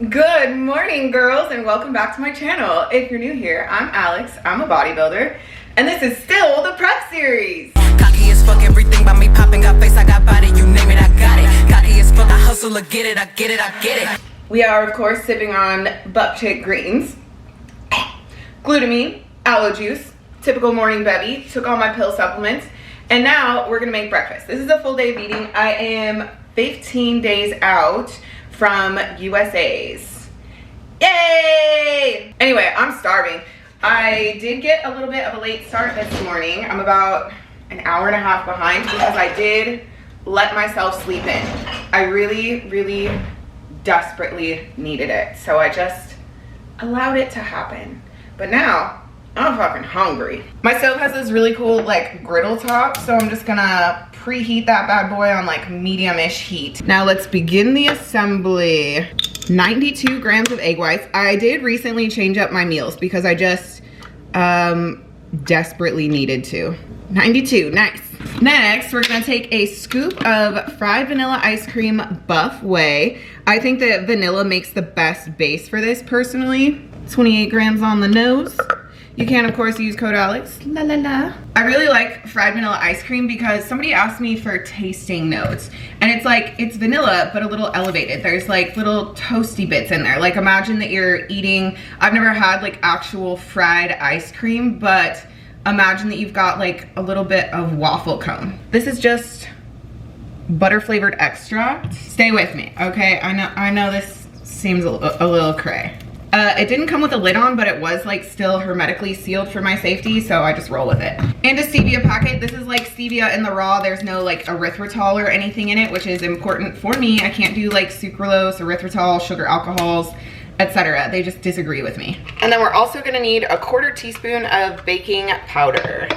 Good morning, girls, and welcome back to my channel. If you're new here, I'm Alex, I'm a bodybuilder, and this is still the prep series. Cocky as fuck, everything by me popping, got face, I got body, you name it, I got it. Cocky as fuck, I hustle, I get it, I get it, I get it. We are, of course, sipping on butt chick greens, glutamine, aloe juice, typical morning bevy, took all my pill supplements, and now we're gonna make breakfast. This is a full day of eating. I am 15 days out from USA's. Yay! Anyway, I'm starving. I did get a little bit of a late start this morning. I'm about an hour and a half behind because I did let myself sleep in. I really desperately needed it. So I just allowed it to happen. But now I'm fucking hungry. My stove has this really cool like griddle top, so I'm just gonna preheat that bad boy on like medium-ish heat. Now let's begin the assembly. 92 grams of egg whites. I did recently change up my meals because I just desperately needed to. 92, nice. Next, we're gonna take a scoop of fried vanilla ice cream buff whey. I think that vanilla makes the best base for this personally. 28 grams on the nose. You can, of course, use code Alex. La la la. I really like fried vanilla ice cream because somebody asked me for tasting notes. And it's like, it's vanilla, but a little elevated. There's like little toasty bits in there. Like imagine that you're eating, I've never had like actual fried ice cream, but imagine that you've got like a little bit of waffle cone. This is just butter flavored extract. Stay with me, okay? I know this seems a little cray. It didn't come with a lid on, but it was like still hermetically sealed for my safety, so I just roll with it. And a stevia packet. This is like stevia in the raw. There's no like erythritol or anything in it, which is important for me. I can't do like sucralose, erythritol, sugar alcohols, etc. They just disagree with me. And then we're also gonna need a 1/4 teaspoon of baking powder.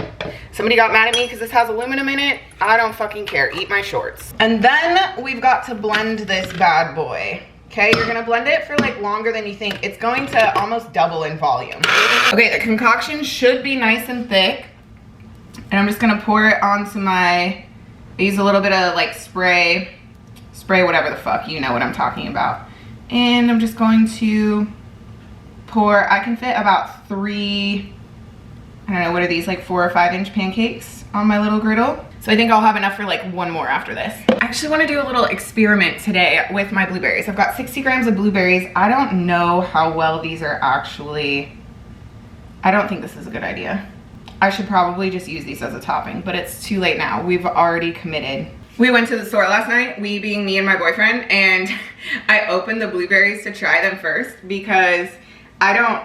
Somebody got mad at me because this has aluminum in it. I don't fucking care, eat my shorts. And then we've got to blend this bad boy. Okay, you're gonna blend it for like longer than you think. It's going to almost double in volume. Okay, the concoction should be nice and thick. And I'm just gonna pour it onto I use a little bit of like spray whatever the fuck, you know what I'm talking about. And I'm just going to pour, I can fit about 3, I don't know, what are these, like 4 or 5 inch pancakes on my little griddle. So I think I'll have enough for like 1 more after this. I actually want to do a little experiment today with my blueberries. I've got 60 grams of blueberries. I don't know how well these are actually, I don't think this is a good idea. I should probably just use these as a topping, but it's too late now. We've already committed. We went to the store last night, we being me and my boyfriend, and I opened the blueberries to try them first because I don't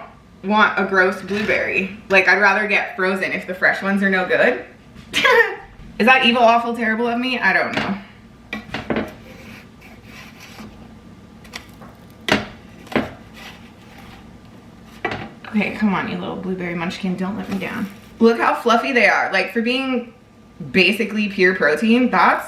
want a gross blueberry. Like I'd rather get frozen if the fresh ones are no good. Is that evil, awful, terrible of me? I don't know. Okay, come on, you little blueberry munchkin, don't let me down. Look how fluffy they are. Like for being basically pure protein, that's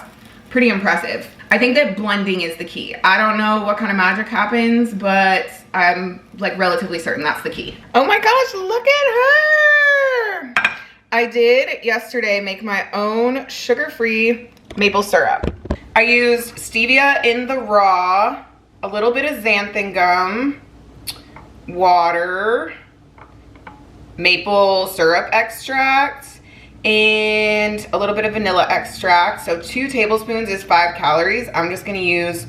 pretty impressive. I think that blending is the key. I don't know what kind of magic happens, but I'm like relatively certain that's the key. Oh my gosh, look at her! I did yesterday make my own sugar-free maple syrup. I used stevia in the raw, a little bit of xanthan gum, water, maple syrup extract, and a little bit of vanilla extract. So 2 tablespoons is 5 calories. I'm just gonna use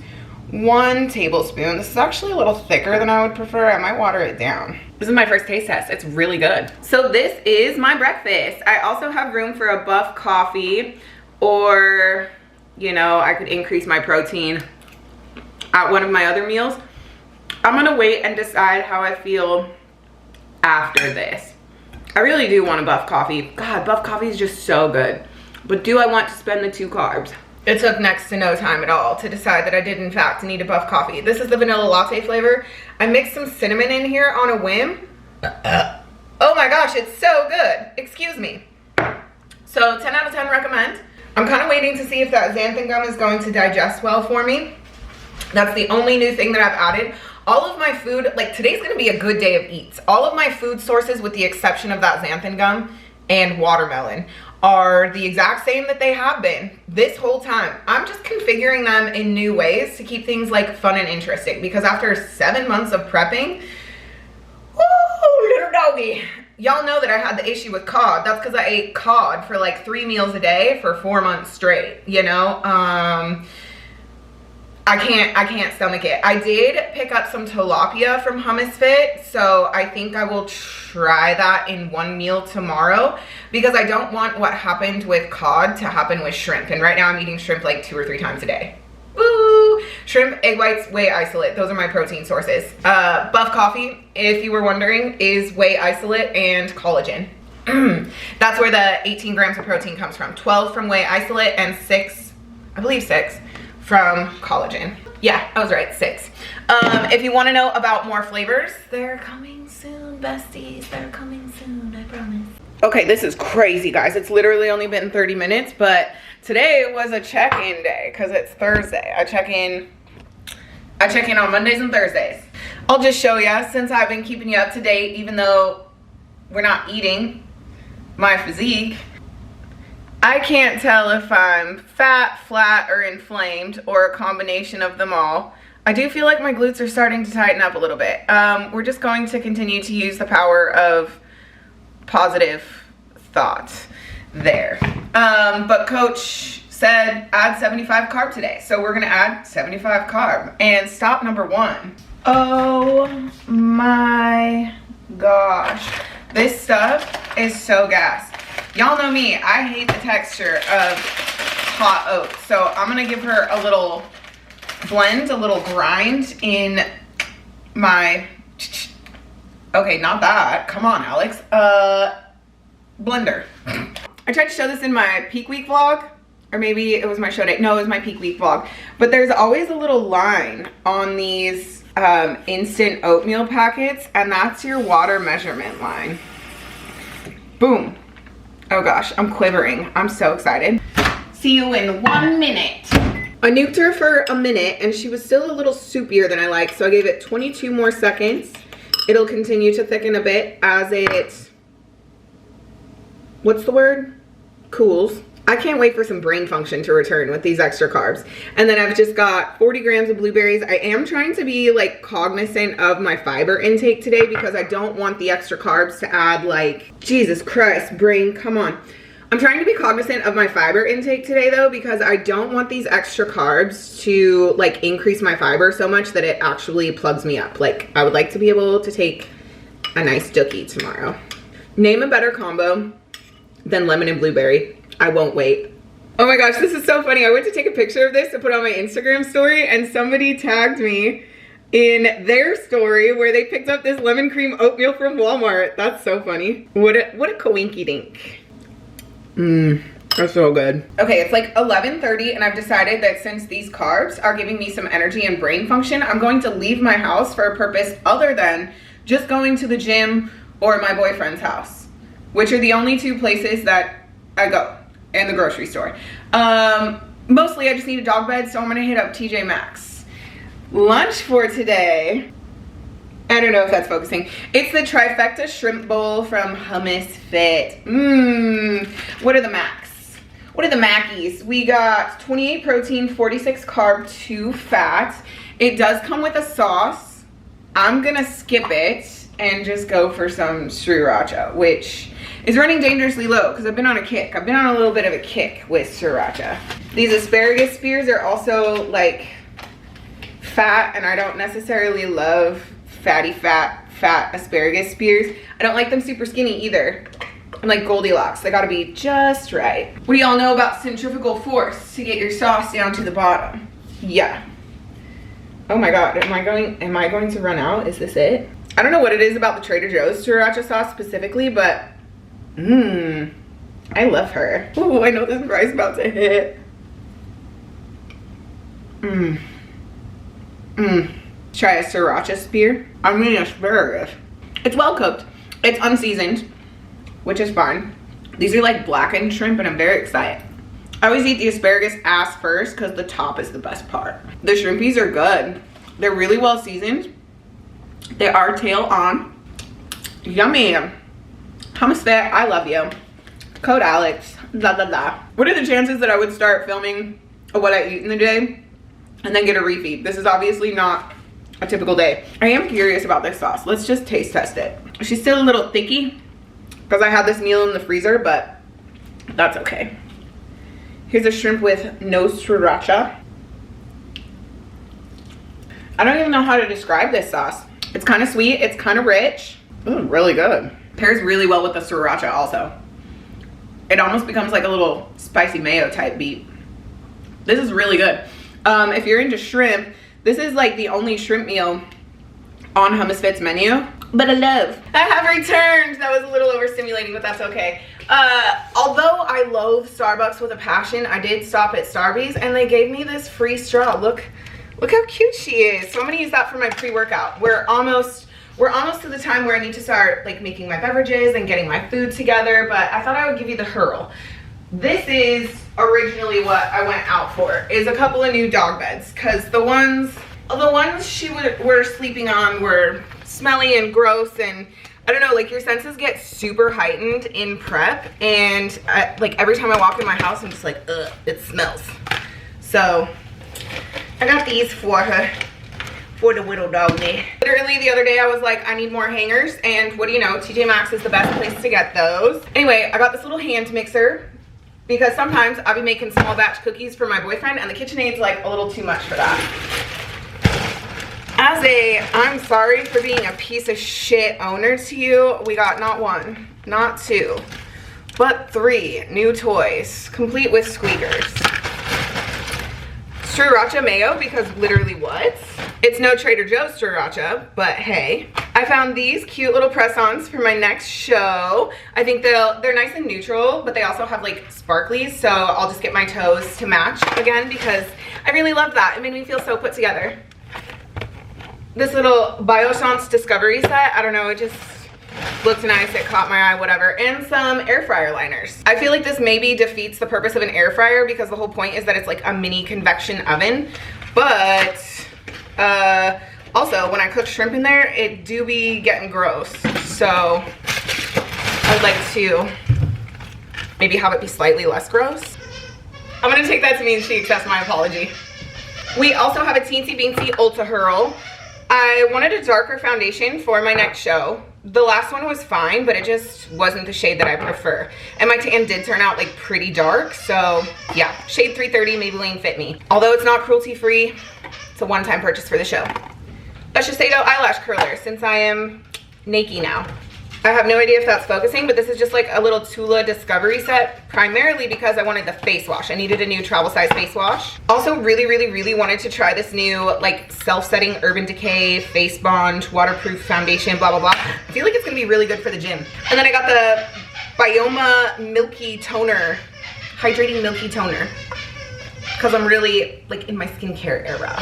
1 tablespoon. This is actually a little thicker than I would prefer. I might water it down. This is my first taste test. It's really good. So this is my breakfast. I also have room for a buff coffee, or, you know, I could increase my protein at one of my other meals. I'm gonna wait and decide how I feel after this. I really do want a buff coffee. God, buff coffee is just so good. But do I want to spend the 2 carbs? It took next to no time at all to decide that I did in fact need a buff coffee. This is the vanilla latte flavor. I mixed some cinnamon in here on a whim. Oh my gosh, it's so good. Excuse me. So 10 out of 10 recommend. I'm kind of waiting to see if that xanthan gum is going to digest well for me. That's the only new thing that I've added. All of my food, like today's gonna be a good day of eats. All of my food sources, with the exception of that xanthan gum and watermelon, are the exact same that they have been this whole time. I'm just configuring them in new ways to keep things like fun and interesting, because after 7 months of prepping, woo, little doggy. Y'all know that I had the issue with cod. That's because I ate cod for like 3 meals a day for 4 months straight, you know? I can't stomach it. I did pick up some tilapia from Hummus Fit, so I think I will try that in 1 meal tomorrow, because I don't want what happened with cod to happen with shrimp. And right now I'm eating shrimp like 2 or 3 times a day. Woo! Shrimp, egg whites, whey isolate. Those are my protein sources. Buff coffee, if you were wondering, is whey isolate and collagen. That's where the 18 grams of protein comes from. 12 from whey isolate and 6, I believe 6, from collagen. Yeah, I was right, 6. If you want to know about more flavors, they're coming soon, besties. They're coming soon, I promise. Okay, this is crazy, guys. It's literally only been 30 minutes, but today was a check-in day because it's Thursday. I check in on Mondays and Thursdays. I'll just show you, since I've been keeping you up to date, even though we're not eating my physique. I can't tell if I'm fat, flat, or inflamed, or a combination of them all. I do feel like my glutes are starting to tighten up a little bit. We're just going to continue to use the power of positive thought there. But coach said add 75 carb today. So we're gonna add 75 carb. And stop number 1. Oh my gosh. This stuff is so gas. Y'all know me, I hate the texture of hot oats. So I'm gonna give her a little blend, a little grind in my, okay, not that, come on Alex, blender. I tried to show this in my peak week vlog, or maybe it was my show day. No, it was my peak week vlog. But there's always a little line on these instant oatmeal packets, and that's your water measurement line. Boom. Oh gosh, I'm quivering. I'm so excited. See you in 1 minute. I nuked her for a minute and she was still a little soupier than I like, so I gave it 22 more seconds. It'll continue to thicken a bit as it, what's the word? Cools. I can't wait for some brain function to return with these extra carbs. And then I've just got 40 grams of blueberries. I am trying to be like cognizant of my fiber intake today because I don't want the extra carbs to add like, Jesus Christ, brain, come on. I'm trying to be cognizant of my fiber intake today though, because I don't want these extra carbs to like increase my fiber so much that it actually plugs me up. Like I would like to be able to take a nice dookie tomorrow. Name a better combo than lemon and blueberry. I won't wait. Oh my gosh, this is so funny. I went to take a picture of this to put on my Instagram story and somebody tagged me in their story where they picked up this lemon cream oatmeal from Walmart. That's so funny. What a coinky dink. That's so good. Okay, it's like 11:30 and I've decided that since these carbs are giving me some energy and brain function, I'm going to leave my house for a purpose other than just going to the gym or my boyfriend's house, which are the only 2 places that I go. And the grocery store. Mostly I just need a dog bed, so I'm gonna hit up TJ Maxx. Lunch for today, I don't know if that's focusing. It's the trifecta shrimp bowl from Hummus Fit. What are the Macks? What are the Mackies? We got 28 protein, 46 carb, 2 fat. It does come with a sauce. I'm gonna skip it and just go for some sriracha, which is running dangerously low because I've been on a kick. I've been on a little bit of a kick with sriracha. These asparagus spears are also like fat, and I don't necessarily love fatty fat asparagus spears. I don't like them super skinny either. I'm like Goldilocks, they gotta be just right. What do y'all know about centrifugal force to get your sauce down to the bottom? Yeah. Oh my God, am I going to run out? Is this it? I don't know what it is about the Trader Joe's sriracha sauce specifically, but I love her. Oh, I know this price about to hit. Try a sriracha spear. I mean asparagus. It's well cooked. It's unseasoned, which is fine. These are like blackened shrimp and I'm very excited. I always eat the asparagus ass first because the top is the best part. The shrimpies are good. They're really well seasoned. They are tail on. Yummy. Hummus Fit, I love you. Code Alex, blah, blah, blah. What are the chances that I would start filming what I eat in the day and then get a refeed? This is obviously not a typical day. I am curious about this sauce. Let's just taste test it. She's still a little thicky because I had this meal in the freezer, but that's okay. Here's a shrimp with no sriracha. I don't even know how to describe this sauce. It's kind of sweet, it's kind of rich. Ooh, really good. Pairs really well with the sriracha also. It almost becomes like a little spicy mayo type beat. This is really good. If you're into shrimp, this is like the only shrimp meal on Hummus Fit's menu. But I have returned. That was a little overstimulating, but that's okay. Although I loathe Starbucks with a passion, I did stop at Starbucks and they gave me this free straw. Look how cute she is. So I'm gonna use that for my pre-workout. We're almost to the time where I need to start like making my beverages and getting my food together, but I thought I would give you the hurl. This is originally what I went out for, is a couple of new dog beds, because the ones we're sleeping on were smelly and gross, and I don't know, like your senses get super heightened in prep, and like every time I walk in my house I'm just like, ugh, it smells. So I got these for her, for the little doggy. Literally the other day I was like, I need more hangers, and what do you know, TJ Maxx is the best place to get those. Anyway, I got this little hand mixer because sometimes I'll be making small batch cookies for my boyfriend and the KitchenAid's like a little too much for that. I'm sorry for being a piece of shit owner to you, we got not one, not two, but 3 new toys, complete with squeakers. Sriracha mayo, because literally what? It's no Trader Joe's sriracha, but hey. I found these cute little press-ons for my next show. I think they're nice and neutral, but they also have like sparklies, so I'll just get my toes to match again because I really love that. It made me feel so put together. This little Biochance Discovery set, I don't know, it just looked nice, it caught my eye, whatever. And some air fryer liners. I feel like this maybe defeats the purpose of an air fryer because the whole point is that it's like a mini convection oven. But also when I cook shrimp in there, it do be getting gross. So I would like to maybe have it be slightly less gross. I'm gonna take that to mean she accepts my apology. We also have a Teensy Beansy Ulta Hurl. I wanted a darker foundation for my next show. The last one was fine, but it just wasn't the shade that I prefer. And my tan did turn out like pretty dark, so yeah, shade 330 Maybelline Fit Me. Although it's not cruelty free, it's a one-time purchase for the show. A Shiseido eyelash curler, since I am naked now. I have no idea if that's focusing, but this is just like a little Tula Discovery set, primarily because I wanted the face wash. I needed a new travel size face wash. Also really wanted to try this new like self-setting Urban Decay face bond waterproof foundation, blah blah blah. I feel like it's gonna be really good for the gym. And then I got the Bioma Milky Toner, hydrating milky toner, because I'm really like in my skincare era.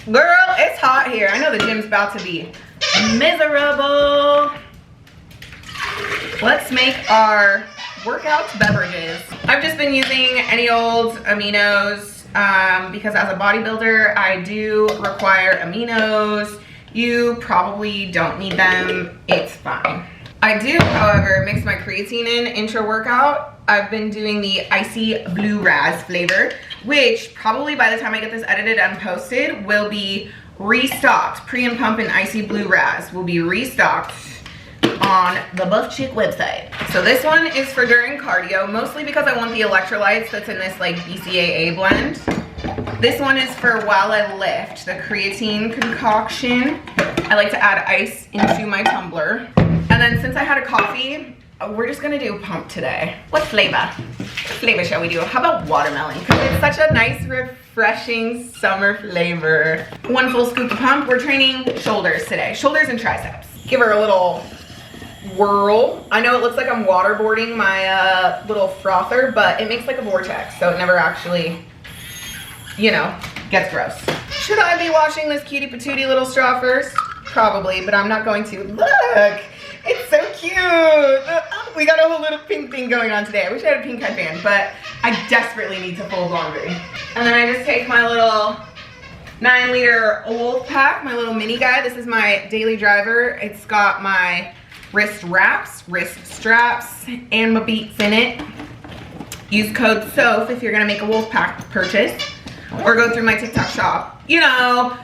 Girl, it's hot here. I know the gym's about to be miserable. Let's make our workout beverages. I've just been using any old aminos because as a bodybuilder, I do require aminos. You probably don't need them. It's fine. I do, however, mix my creatine in intra-workout. I've been doing the Icy Blue Raz flavor, which probably by the time I get this edited and posted will be restocked. Pre and Pump and Icy Blue Raz will be restocked on the Buff Chick website. So this one is for during cardio, mostly because I want the electrolytes that's in this like BCAA blend. This one is for while I lift, the creatine concoction. I like to add ice into my tumbler. And then since I had a coffee, we're just gonna do pump today. What flavor? What flavor shall we do? How about watermelon? Because it's such a nice, refreshing summer flavor. 1 full scoop of pump. We're training shoulders today. Shoulders and triceps. Give her a little whirl. I know it looks like I'm waterboarding my little frother, but it makes like a vortex, so it never actually, you know, gets gross. Should I be washing this cutie patootie little straw first? Probably, but I'm not going to. Look, it's so cute. We got a whole little pink thing going on today. I wish I had a pink headband, but I desperately need to fold laundry. And then I just take my little 9-liter Wolf Pack, my little mini guy. This is my daily driver. It's got my wrist wraps, wrist straps, and my beats in it. Use code SOAF if you're gonna make a Wolfpack purchase, or go through my TikTok shop. You know,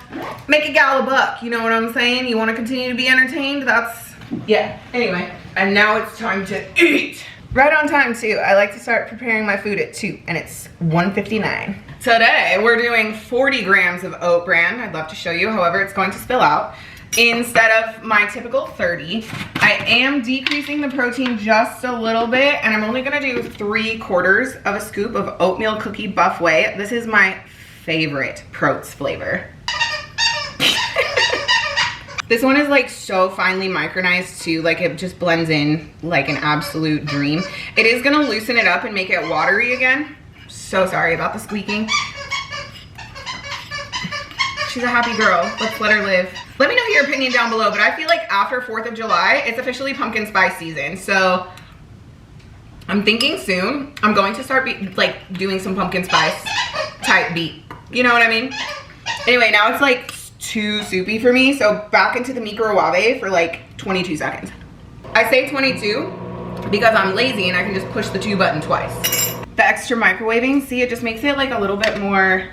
make a gal a buck, you know what I'm saying? You wanna continue to be entertained? That's, yeah. Anyway, and now it's time to eat. Right on time too. I like to start preparing my food at 2 and it's 1:59. Today, we're doing 40 grams of oat bran. I'd love to show you, however, it's going to spill out. Instead of my typical 30, I am decreasing the protein just a little bit, and I'm only gonna do 3/4 of a scoop of oatmeal cookie buff whey. This is my favorite Prote's flavor. This one is like so finely micronized too, like it just blends in like an absolute dream. It is gonna loosen it up and make it watery again. So sorry about the squeaking. She's a happy girl, let's let her live. Let me know your opinion down below, but I feel like after 4th of July, it's officially pumpkin spice season. So I'm thinking soon, I'm going to start doing some pumpkin spice type beat. You know what I mean? Anyway, now it's like too soupy for me, so back into the microwave for like 22 seconds. I say 22 because I'm lazy and I can just push the 2 button twice. The extra microwaving, see, it just makes it like a little bit more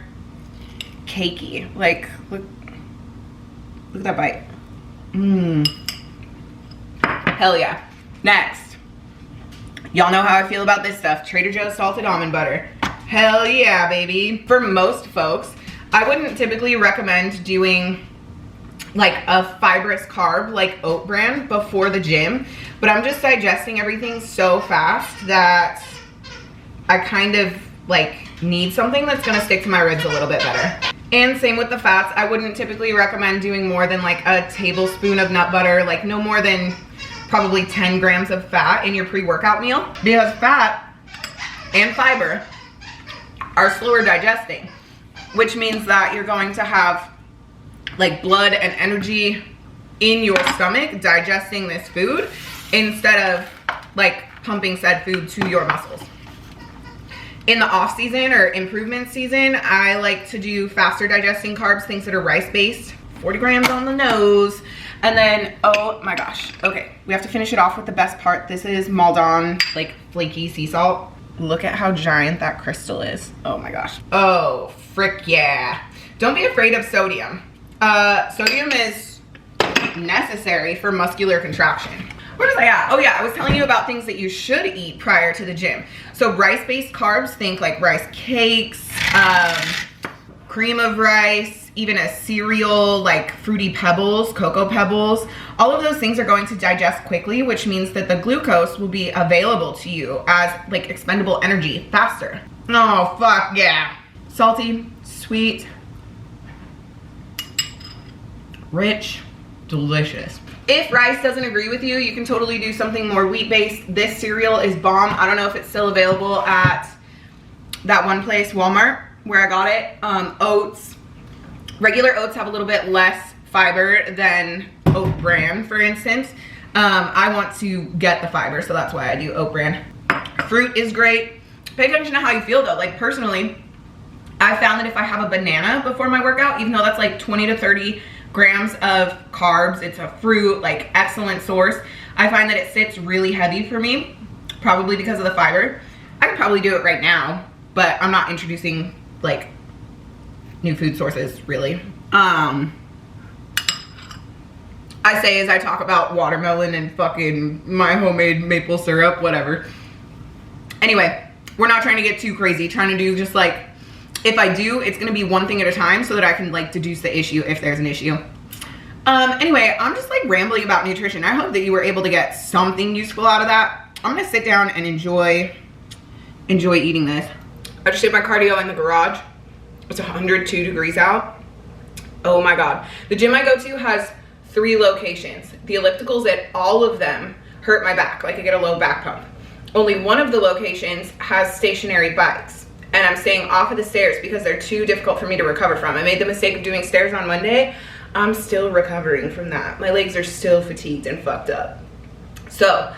cakey. Like, look at that bite. Hell yeah. Next, y'all know how I feel about this stuff. Trader Joe's salted almond butter. Hell yeah, baby. For most folks, I wouldn't typically recommend doing like a fibrous carb like oat bran before the gym, but I'm just digesting everything so fast that I kind of like need something that's gonna stick to my ribs a little bit better. And same with the fats. I wouldn't typically recommend doing more than like a tablespoon of nut butter, like no more than probably 10 grams of fat in your pre-workout meal, because fat and fiber are slower digesting, which means that you're going to have like blood and energy in your stomach digesting this food instead of like pumping said food to your muscles. In the off season or improvement season, I like to do faster digesting carbs, things that are rice based, 40 grams on the nose. And then, oh my gosh, okay, we have to finish it off with the best part. This is Maldon, like flaky sea salt. Look at how giant that crystal is. Oh my gosh. Oh, frick yeah. Don't be afraid of sodium. Sodium is necessary for muscular contraction. Where was I at? Oh yeah, I was telling you about things that you should eat prior to the gym. So rice-based carbs, think like rice cakes, cream of rice, even a cereal like Fruity Pebbles, Cocoa Pebbles. All of those things are going to digest quickly, which means that the glucose will be available to you as like expendable energy faster. Oh, fuck yeah. Salty, sweet, rich, delicious. If rice doesn't agree with you, you can totally do something more wheat-based. This cereal is bomb. I don't know if it's still available at that one place, Walmart, where I got it. Oats. Regular oats have a little bit less fiber than oat bran, for instance. I want to get the fiber, so that's why I do oat bran. Fruit is great. Pay attention to how you feel though. Like personally, I found that if I have a banana before my workout, even though that's like 20 to 30 grams of carbs, it's a fruit, like excellent source. I find that it sits really heavy for me, probably because of the fiber. I could probably do it right now, but I'm not introducing like new food sources really. I say as I talk about watermelon and fucking my homemade maple syrup, whatever. Anyway, we're not trying to get too crazy, trying to do just like, if I do, it's gonna be one thing at a time so that I can like deduce the issue if there's an issue. Anyway, I'm just like rambling about nutrition. I hope that you were able to get something useful out of that. I'm gonna sit down and enjoy eating this. I just did my cardio in the garage. It's 102 degrees out. Oh my God. The gym I go to has 3 locations. The ellipticals at all of them hurt my back, like I get a low back pump. Only one of the locations has stationary bikes, and I'm staying off of the stairs because they're too difficult for me to recover from. I made the mistake of doing stairs on Monday. I'm still recovering from that. My legs are still fatigued and fucked up. So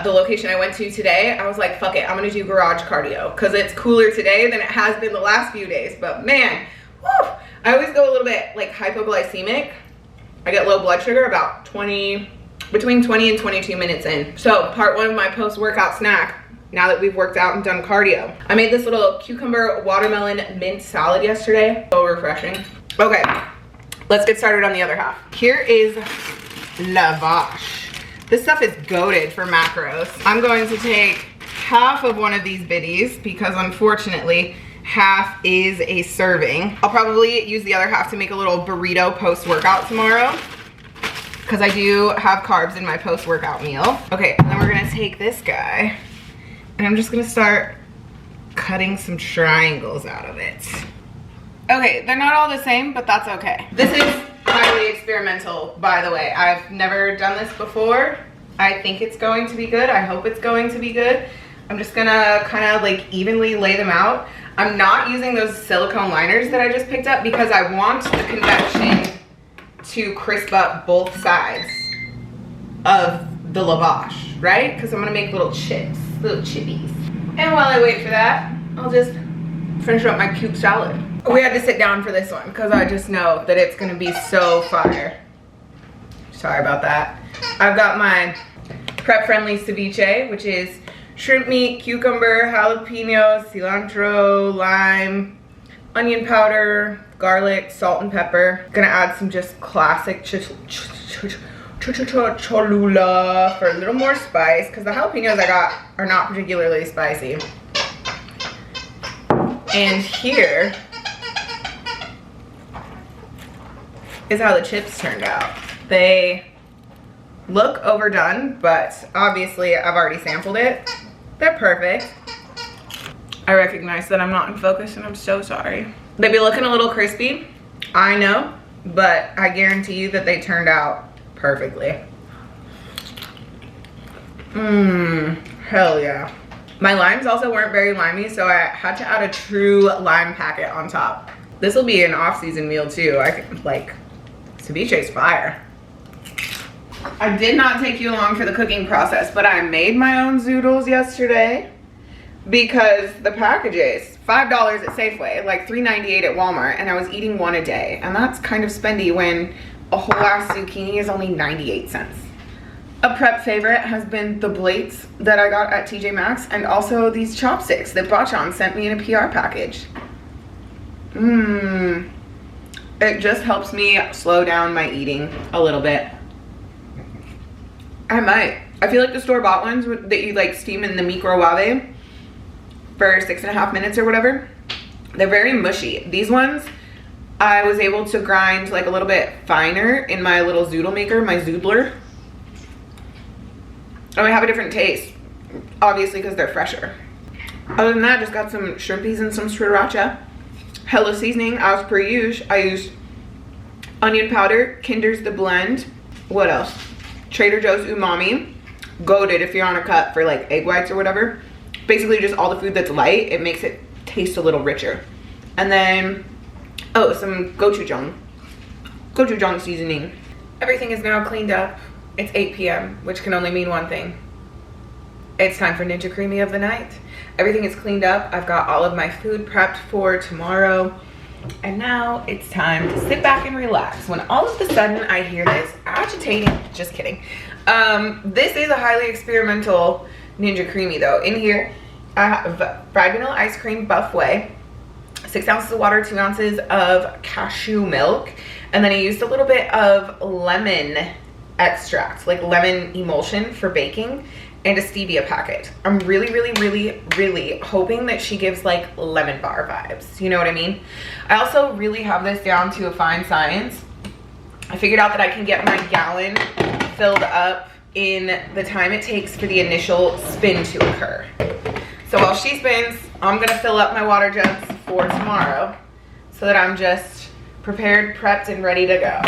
the location I went to today, I was like, fuck it, I'm gonna do garage cardio because it's cooler today than it has been the last few days. But man, whew, I always go a little bit like hypoglycemic. I get low blood sugar about between 20 and 22 minutes in. So part 1 of my post-workout snack now that we've worked out and done cardio. I made this little cucumber watermelon mint salad yesterday. So refreshing. Okay, let's get started on the other half. Here is lavash. This stuff is goated for macros. I'm going to take half of one of these biddies because unfortunately half is a serving. I'll probably use the other half to make a little burrito post-workout tomorrow because I do have carbs in my post-workout meal. Okay, and then we're gonna take this guy and I'm just gonna start cutting some triangles out of it. Okay, they're not all the same, but that's okay. This is highly experimental, by the way. I've never done this before. I think it's going to be good. I hope it's going to be good. I'm just gonna kind of like evenly lay them out. I'm not using those silicone liners that I just picked up because I want the convection to crisp up both sides of the lavash, right? Because I'm gonna make little chips, little chippies. And while I wait for that, I'll just finish up my cube salad. We had to sit down for this one because I just know that it's gonna be so fire. Sorry about that. I've got my prep-friendly ceviche, which is shrimp meat, cucumber, jalapeno, cilantro, lime, onion powder, garlic, salt and pepper. Gonna add some just classic cholula for a little more spice because the jalapenos I got are not particularly spicy. And here is how the chips turned out. They look overdone, but obviously I've already sampled it. They're perfect. I recognize that I'm not in focus and I'm so sorry. They be looking a little crispy, I know, but I guarantee you that they turned out perfectly. Hell yeah. My limes also weren't very limey, so I had to add a true lime packet on top. This will be an off-season meal too. I can, like, ceviche's fire. I did not take you along for the cooking process, but I made my own zoodles yesterday because the packages, $5 at Safeway, like $3.98 at Walmart, and I was eating one a day. And that's kind of spendy when a whole ass zucchini is only 98 cents. A prep favorite has been the plates that I got at TJ Maxx and also these chopsticks that Bachan sent me in a PR package. It just helps me slow down my eating a little bit. I might. I feel like the store-bought ones that you like steam in the microwave for 6.5 minutes or whatever, they're very mushy. These ones, I was able to grind like a little bit finer in my little zoodle maker, my zoodler. And they have a different taste, obviously because they're fresher. Other than that, just got some shrimpies and some sriracha. Hella seasoning, as per usual. I used onion powder, Kinder's The Blend. What else? Trader Joe's umami. Goated if you're on a cut for like egg whites or whatever. Basically just all the food that's light, it makes it taste a little richer. And then, oh, some gochujang seasoning. Everything is now cleaned up. It's 8 p.m., which can only mean one thing. It's time for Ninja Creamy of the night. Everything is cleaned up. I've got all of my food prepped for tomorrow. And now it's time to sit back and relax. When all of a sudden I hear this agitating, just kidding. This is a highly experimental Ninja Creamy though. In here, I have fried vanilla ice cream buffet, 6 ounces of water, 2 ounces of cashew milk, and then I used a little bit of lemon extract, like lemon emulsion for baking, and a stevia packet. I'm really hoping that she gives like lemon bar vibes. You know what I mean? I also really have this down to a fine science. I figured out that I can get my gallon filled up in the time it takes for the initial spin to occur. So while she spins, I'm gonna fill up my water jugs for tomorrow so that I'm just prepared, prepped, and ready to go.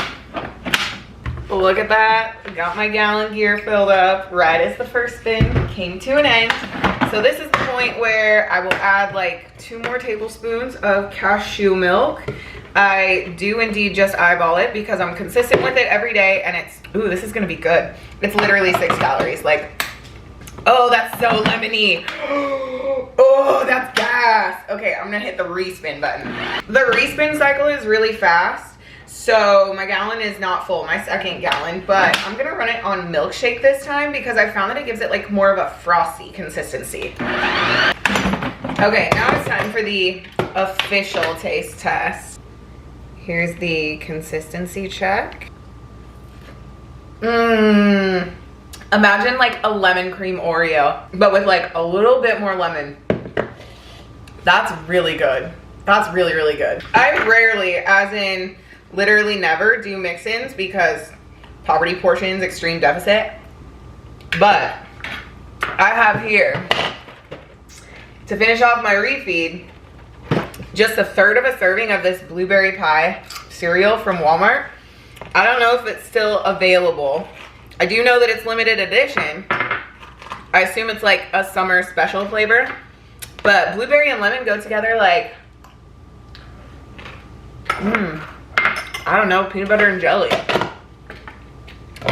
Look at that, got my gallon gear filled up right as the first spin came to an end. So this is the point where I will add like 2 more tablespoons of cashew milk. I do indeed just eyeball it because I'm consistent with it every day, and it's, ooh, this is gonna be good. It's literally 6 calories, like, oh, that's so lemony. Oh, that's gas. Okay, I'm gonna hit the respin button. The respin cycle is really fast. So my gallon is not full, my second gallon, but I'm gonna run it on milkshake this time because I found that it gives it like more of a frosty consistency. Okay, now it's time for the official taste test. Here's the consistency check. Imagine like a lemon cream Oreo, but with like a little bit more lemon. That's really good. That's really, really good. I rarely, as in literally never, do mix-ins because poverty portions, extreme deficit. But I have here, to finish off my refeed, just a third of a serving of this blueberry pie cereal from Walmart. I don't know if it's still available. I do know that it's limited edition. I assume it's like a summer special flavor. But blueberry and lemon go together like, I don't know, peanut butter and jelly.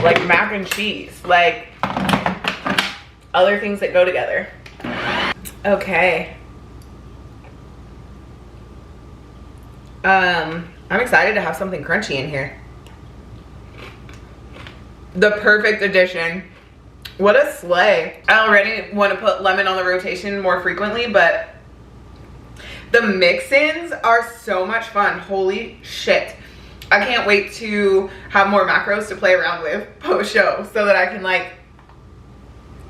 Like mac and cheese. Like other things that go together. Okay. I'm excited to have something crunchy in here. The perfect addition. What a slay. I already want to put lemon on the rotation more frequently, but the mix-ins are so much fun. Holy shit. I can't wait to have more macros to play around with post-show so that I can like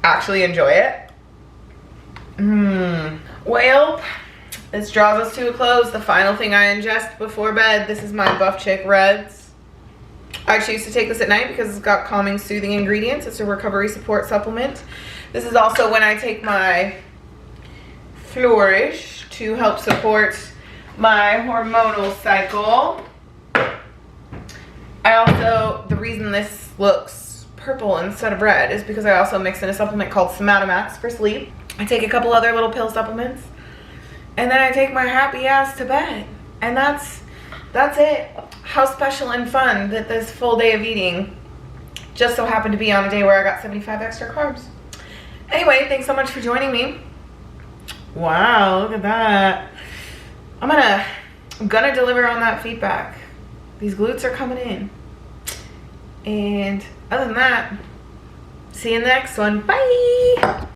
actually enjoy it. Well, this draws us to a close. The final thing I ingest before bed. This is my Buff Chick Reds. I choose to take this at night because it's got calming, soothing ingredients. It's a recovery support supplement. This is also when I take my Flourish to help support my hormonal cycle. I also, the reason this looks purple instead of red is because I also mix in a supplement called Somatomax for sleep. I take a couple other little pill supplements, and then I take my happy ass to bed. And that's it. How special and fun that this full day of eating just so happened to be on a day where I got 75 extra carbs. Anyway, thanks so much for joining me. Wow, look at that. I'm gonna deliver on that feedback. These glutes are coming in. And other than that, see you in the next one. Bye.